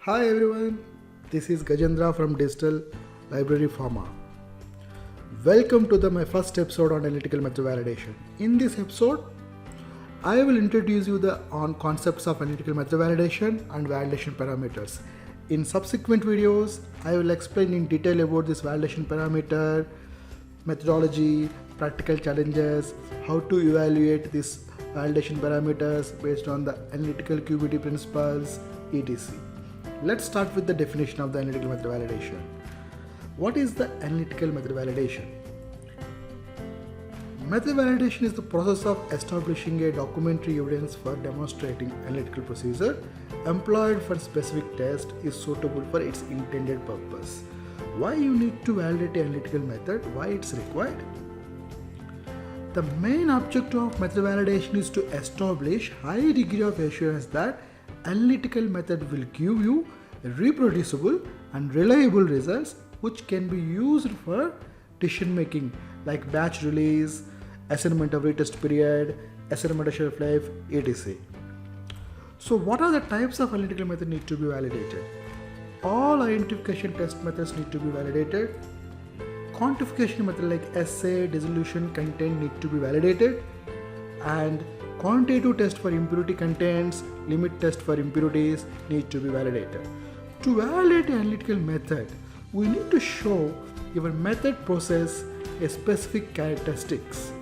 Hi everyone, this is Gajendra from Digital Library Pharma. Welcome to my first episode on analytical method validation. In this episode, I will introduce you on concepts of analytical method validation and validation parameters. In subsequent videos, I will explain in detail about this validation parameter, methodology, practical challenges, how to evaluate these validation parameters based on the analytical QBT principles, etc. Let's start with the definition of the analytical method validation. What is the analytical method validation? Method validation is the process of establishing a documentary evidence for demonstrating analytical procedure employed for specific test is suitable for its intended purpose. Why you need to validate an analytical method? Why it's required? The main objective of method validation is to establish high degree of assurance that analytical method will give you reproducible and reliable results which can be used for decision making like batch release, assignment of retest period, assignment of shelf life, etc. So what are the types of analytical method need to be validated? All identification test methods need to be validated. Quantification method like assay, dissolution, content need to be validated, and quantitative test for impurity contents, limit test for impurities need to be validated. To validate an analytical method, we need to show your method process a specific characteristics.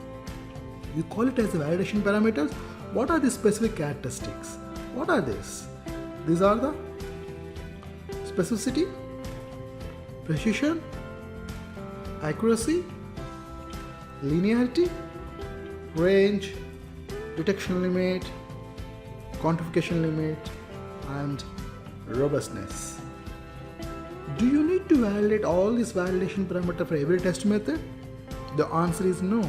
You call it as the validation parameters. What are the specific characteristics? What are these? These are the specificity, precision, accuracy, linearity, range, detection limit, quantification limit, and robustness. Do you need to validate all these validation parameters for every test method? The answer is no.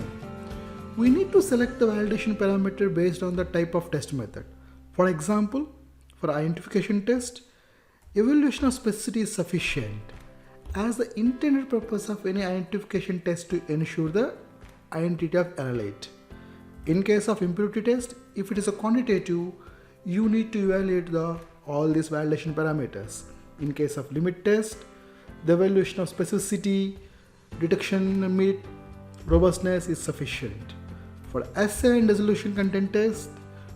We need to select the validation parameter based on the type of test method. For example, for identification test, evaluation of specificity is sufficient as the intended purpose of any identification test to ensure the identity of analyte. In case of impurity test, if it is a quantitative, you need to evaluate all these validation parameters. In case of limit test, the evaluation of specificity, detection limit, robustness is sufficient. For assay and dissolution content test,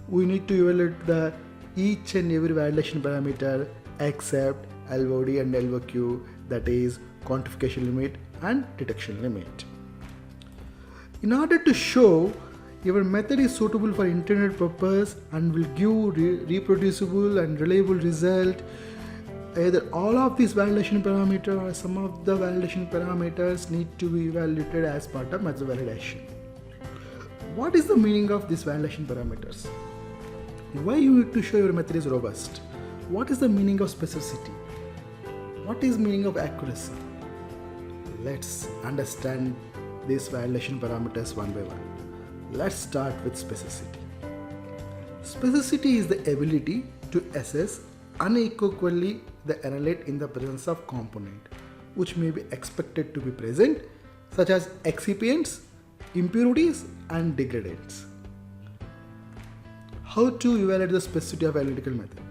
we need to evaluate each and every validation parameter except LOD and LOQ, that is quantification limit and detection limit. In order to show your method is suitable for intended purpose and will give reproducible and reliable result, either all of these validation parameters or some of the validation parameters need to be evaluated as part of method validation. What is the meaning of these validation parameters? Why you need to show your method is robust? What is the meaning of specificity? What is meaning of accuracy? Let's understand these validation parameters one by one. Let's start with specificity. Specificity is the ability to assess unequivocally the analyte in the presence of component which may be expected to be present, such as excipients, impurities, and degradants. How to evaluate the specificity of analytical method?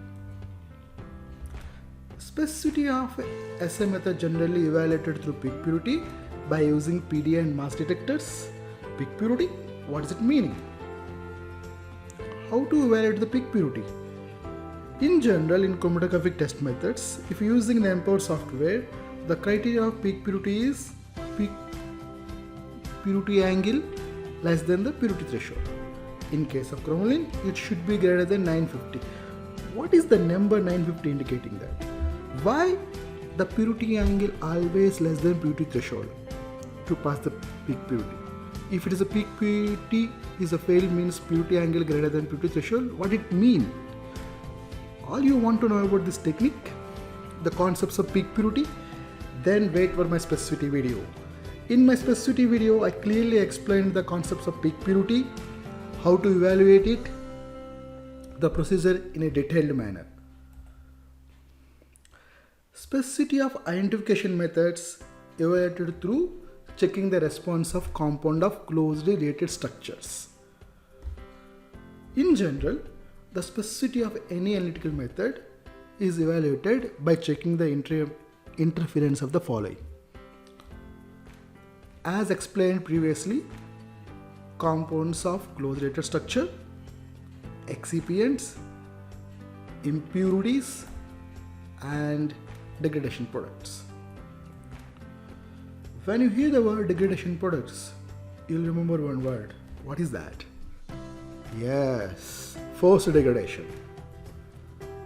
Specificity of assay method generally evaluated through peak purity by using PD and mass detectors. Peak purity, what does it mean? How to evaluate the peak purity? In general, in chromatographic test methods, if using the Empower software, the criteria of peak purity is peak purity angle less than the purity threshold. In case of chromoline, it should be greater than 950. What is the number 950 indicating that? Why the purity angle always less than purity threshold to pass the peak purity? If it is a peak purity is a fail means purity angle greater than purity threshold, what it mean? All you want to know about this technique, the concepts of peak purity, then wait for my specificity video. In my specificity video, I clearly explained the concepts of peak purity, how to evaluate it, the procedure in a detailed manner. Specificity of identification methods evaluated through checking the response of compound of closely related structures. In general, the specificity of any analytical method is evaluated by checking the interference of the following. As explained previously, components of closed-rated structure, excipients, impurities, and degradation products. When you hear the word degradation products, you'll remember one word. What is that? Yes, forced degradation.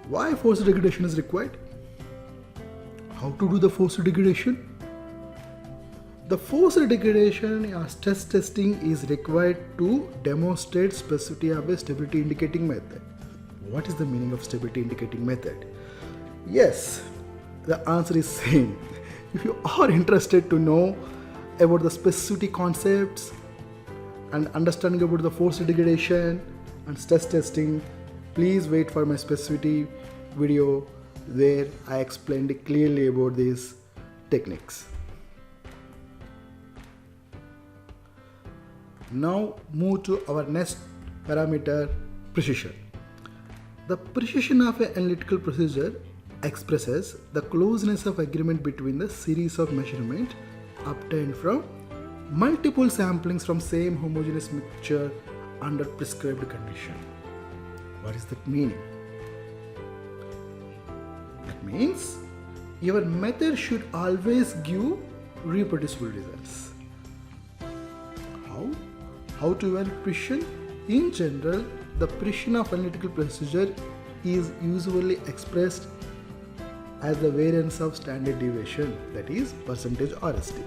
Why forced degradation is required? How to do the forced degradation? The forced degradation or stress testing is required to demonstrate specificity of a stability indicating method. What is the meaning of stability indicating method? Yes, the answer is same. If you are interested to know about the specificity concepts and understanding about the forced degradation and stress testing, please wait for my specificity video where I explained clearly about these techniques. Now move to our next parameter, precision. The precision of an analytical procedure expresses the closeness of agreement between the series of measurements obtained from multiple samplings from same homogeneous mixture under prescribed condition. What is that meaning? That means your method should always give reproducible results. How to evaluate precision? In general, the precision of analytical procedure is usually expressed as the variance of standard deviation, that is percentage RST.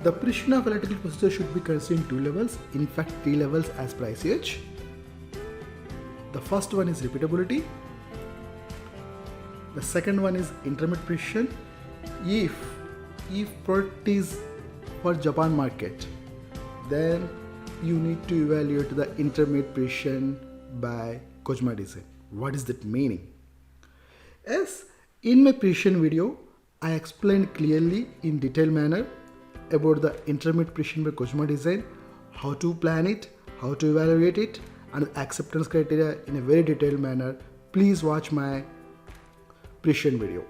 The precision of analytical procedure should be considered in two levels, in fact 3 levels as per ICH. The first one is repeatability. The second one is intermediate precision. If product is for Japan market, then you need to evaluate the intermediate precision by Kojima design. What is that meaning? Yes, in my precision video, I explained clearly in detailed manner about the intermediate precision by Kojima design, how to plan it, how to evaluate it, and acceptance criteria in a very detailed manner. Please watch my precision video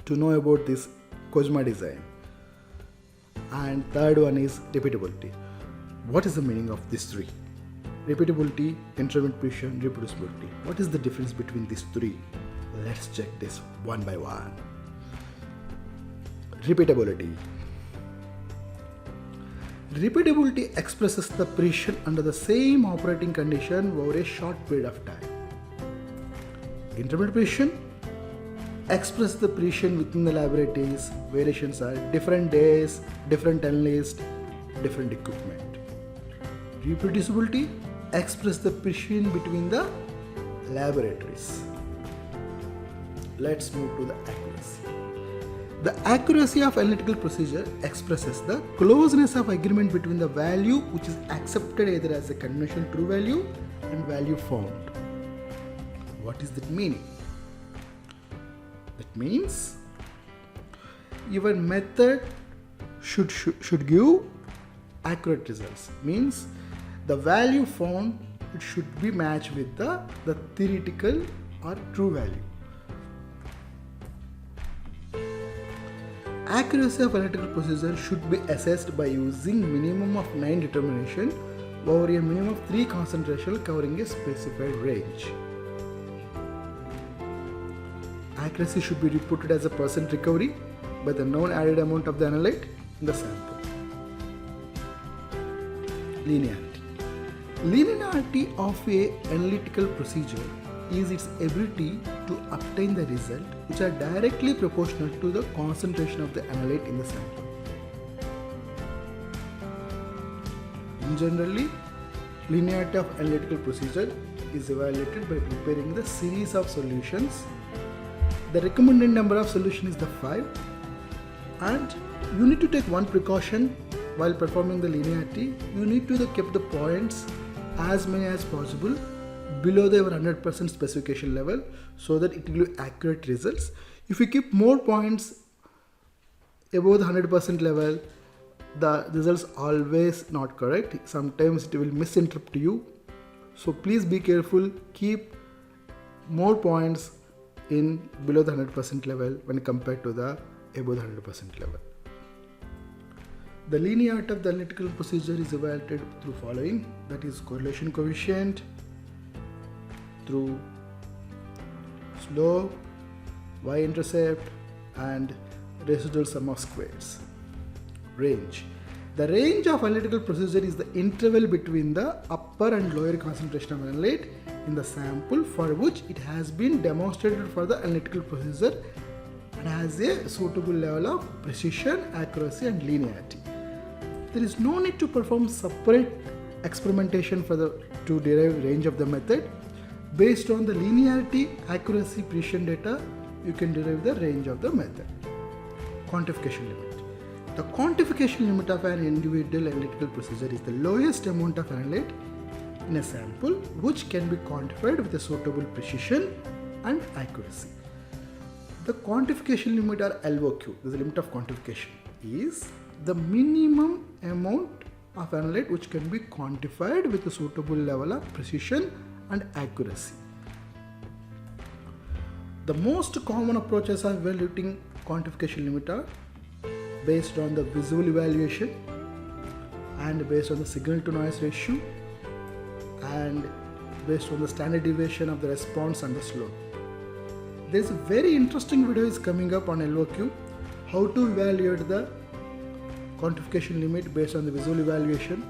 to know about this Kojima design. And third one is repeatability. What is the meaning of these three? Repeatability, intermediate precision, reproducibility. What is the difference between these three? Let's check this one by one. Repeatability. Repeatability expresses the precision under the same operating condition over a short period of time. Intermediate precision expresses the precision within the laboratories. Variations are different days, different analysts, different equipment. Reproducibility expresses the precision between the laboratories. Let's move to the accuracy. The accuracy of analytical procedure expresses the closeness of agreement between the value which is accepted either as a conventional true value and value found. What is that meaning? That means your method should give accurate results. Means the value found, it should be matched with the theoretical or true value. Accuracy of analytical procedure should be assessed by using minimum of 9 determination over a minimum of 3 concentration covering a specified range. Accuracy should be reported as a percent recovery by the known added amount of the analyte in the sample. Linearity. Linearity of a analytical procedure is its ability to obtain the result which are directly proportional to the concentration of the analyte in the sample. Generally, linearity of analytical procedure is evaluated by preparing the series of solutions. The recommended number of solutions is the 5, and you need to take one precaution while performing the linearity. You need to keep the points as many as possible below the 100% specification level so that it will give accurate results. If you keep more points above the 100% level, the results always not correct. Sometimes it will misinterpret you So please be careful, keep more points in below the 100% level when compared to the above the 100% level. The linearity of the analytical procedure is evaluated through following, that is correlation coefficient, through slope, y-intercept, and residual sum of squares. Range. The range of analytical procedure is the interval between the upper and lower concentration of analyte in the sample for which it has been demonstrated for the analytical procedure and has a suitable level of precision, accuracy, and linearity. There is no need to perform separate experimentation to derive range of the method. Based on the linearity, accuracy, precision data, you can derive the range of the method. Quantification limit. The quantification limit of an individual analytical procedure is the lowest amount of analyte in a sample which can be quantified with a suitable precision and accuracy. The quantification limit, or LOQ, the limit of quantification, is the minimum amount of analyte which can be quantified with a suitable level of precision and accuracy. The most common approaches of evaluating quantification limit are based on the visual evaluation and based on the signal to noise ratio and based on the standard deviation of the response and the slope. There is a very interesting video is coming up on LOQ, how to evaluate the quantification limit based on the visual evaluation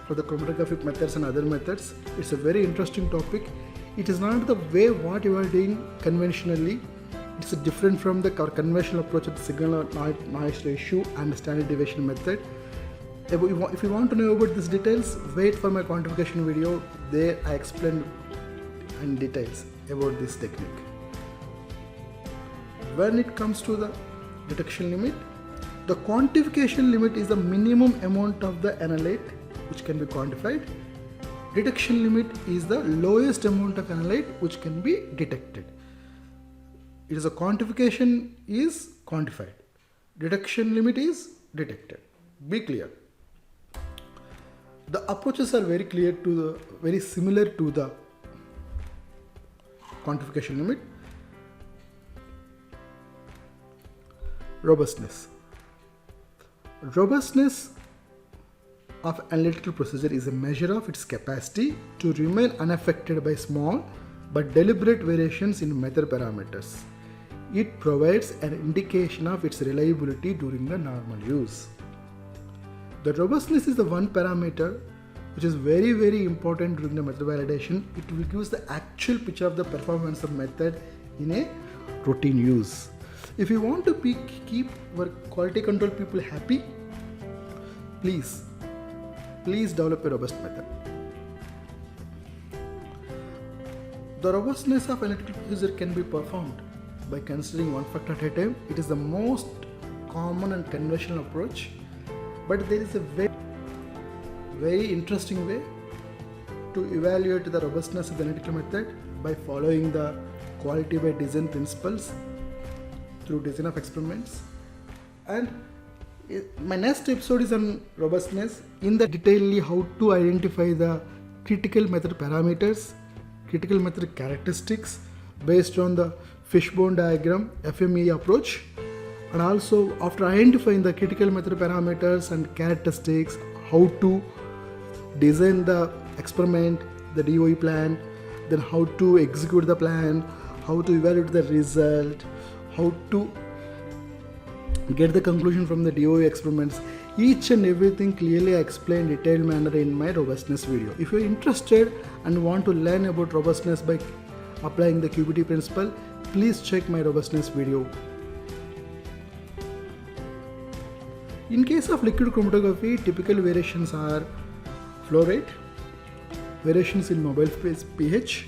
for the chromatographic methods and other methods. It's a very interesting topic. It is not the way what you are doing conventionally. It's different from the conventional approach of the signal noise ratio and the standard deviation method. If you want to know about these details, wait for my quantification video. There I explain in details about this technique. When it comes to the detection limit, the quantification limit is the minimum amount of the analyte which can be quantified. Detection limit is the lowest amount of analyte which can be detected. It is a quantification is quantified. Detection limit is detected. Be clear. The approaches are very similar to the quantification limit. Robustness. Robustness of analytical procedure is a measure of its capacity to remain unaffected by small but deliberate variations in method parameters. It provides an indication of its reliability during the normal use. The robustness is the one parameter which is very, very important during the method validation. It will give us the actual picture of the performance of method in a routine use. If you want to keep our quality control people happy, please develop a robust method. The robustness of analytical procedure can be performed by considering one factor at a time. It is the most common and conventional approach, but there is a very interesting way to evaluate the robustness of the analytical method by following the quality by design principles through design of experiments. And my next episode is on robustness, in the detail how to identify the critical method parameters, critical method characteristics based on the fishbone diagram FMEA approach, and also after identifying the critical method parameters and characteristics, how to design the experiment, the DOE plan, then how to execute the plan, how to evaluate the result, how to get the conclusion from the DOE experiments. Each and everything clearly I explain in detailed manner in my robustness video. If you are interested and want to learn about robustness by applying the QBT principle, please check my robustness video. In case of liquid chromatography, typical variations are flow rate, variations in mobile phase pH,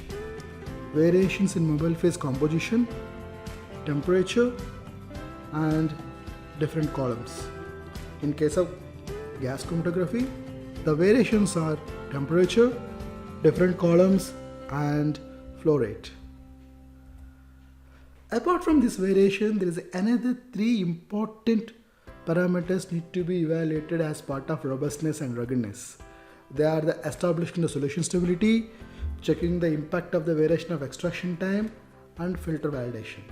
variations in mobile phase composition, temperature, and different columns. In case of gas chromatography, the variations are temperature, different columns, and flow rate. Apart from this variation, there is another 3 important parameters need to be evaluated as part of robustness and ruggedness. They are the establishing the solution stability, checking the impact of the variation of extraction time, and filter validation.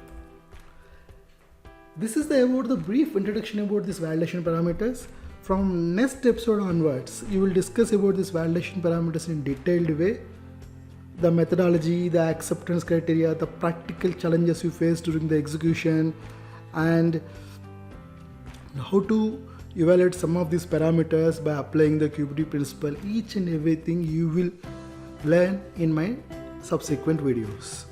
This is about the brief introduction about these validation parameters. From next episode onwards, you will discuss about these validation parameters in detailed way, the methodology, the acceptance criteria, the practical challenges you face during the execution, and how to evaluate some of these parameters by applying the QBT principle. Each and everything you will learn in my subsequent videos.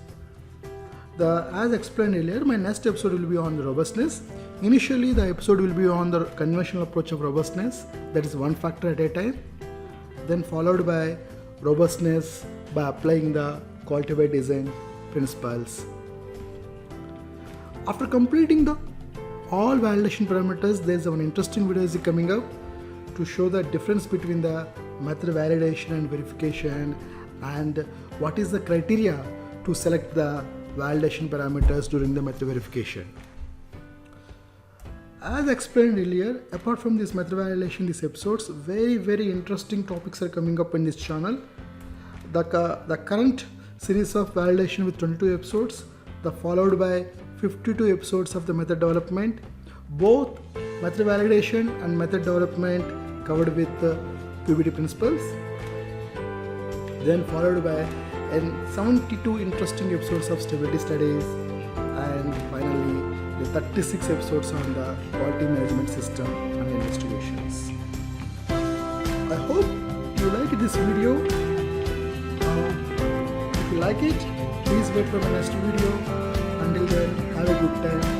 As explained earlier, my next episode will be on the robustness. Initially, the episode will be on the conventional approach of robustness, that is one factor at a time, then followed by robustness by applying the quality by design principles. After completing the all validation parameters, there is one interesting video is coming up to show the difference between the method validation and verification, and what is the criteria to select the validation parameters during the method verification. As explained earlier, apart from this method validation, these episodes, very interesting topics are coming up in this channel. The current series of validation with 22 episodes, followed by 52 episodes of the method development. Both method validation and method development covered with QBT principles. Then followed by 72 interesting episodes of stability studies, and finally the 36 episodes on the quality management system and investigations. I hope you like this video. If you like it, please wait for my next video. Until then, have a good time.